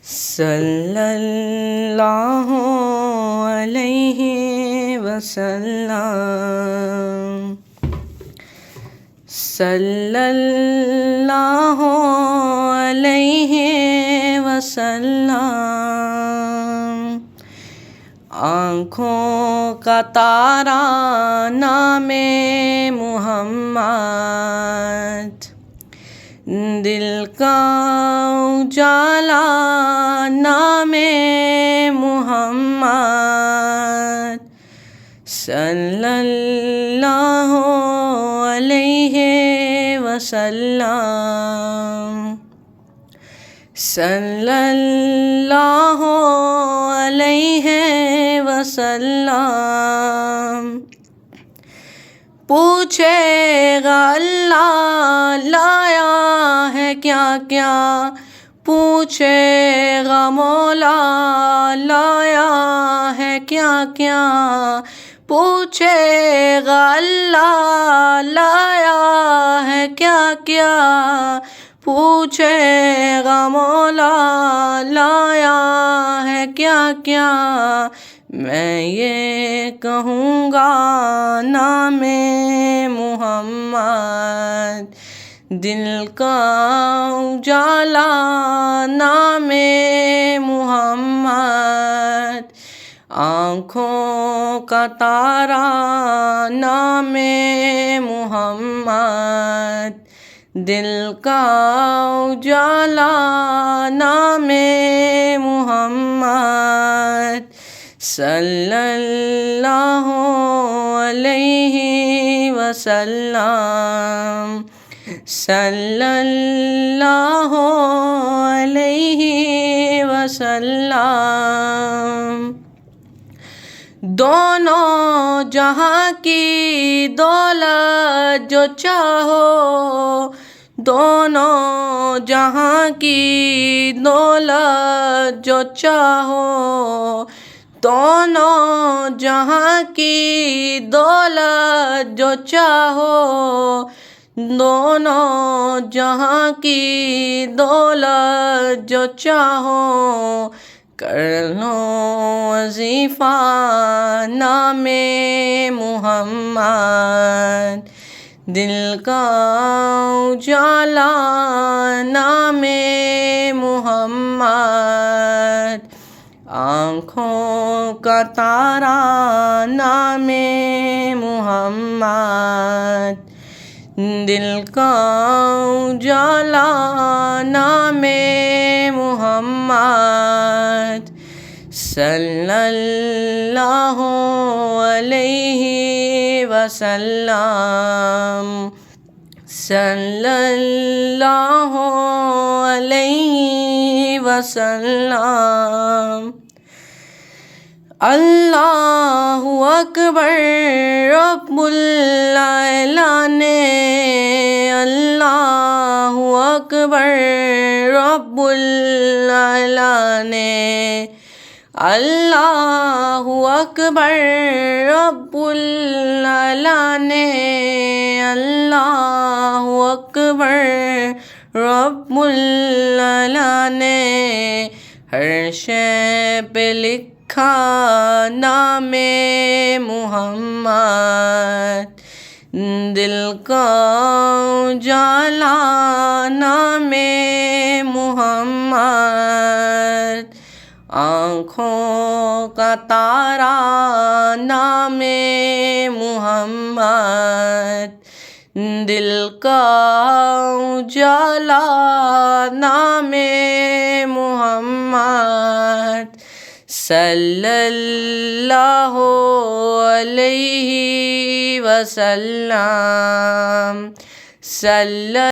صلی اللہ علیہ وسلم، صلی اللہ علیہ وسلم۔ آنکھوں کا تارا نام محمد، دل کا اجالا نام محمد، صلی اللہ علیہ وسلم، صلی اللہ علیہ وسلم۔ پوچھے گا اللہ لایا ہے کیا کیا، پوچھے گا مولا لایا ہے کیا کیا، پوچھے گا اللہ لایا ہے کیا کیا، پوچھے گا مولا لایا ہے کیا کیا۔ میں یہ کہوں گا نام محمد، دل کا اجالا نام محمد، آنکھوں کا تارا نام محمد، دل کا اجالا نام محمد، صلی اللہ علیہ وسلم، صلی اللہ علیہ وسلم۔ دونوں جہاں کی دولت جو چاہو، دونوں جہاں کی دولت جو چاہو، دونوں جہاں کی دولت جو چاہو، دونوں جہاں کی دولت جو چاہو، کر لو وظیفہ نام محمد، دل کا اجالا نام محمد، آنکھوں کا تارا نام محمد، دل کا اجالا نام محمد، صلی اللہ علیہ وسلم، صلی اللہ علیہ وسلم۔ اللہ اکبر رب العالمین، اللہ اکبر رب العالمین، اللہ اکبر رب العالمین، اللہ اکبر رب العالمین۔ ہر شے پہ لکھا نام محمد، دل کا اجالا نام محمد، آنکھوں کا تارا نام محمد، دل کا اجالا نام محمد، صلی اللہ علیہ وسلم، صلی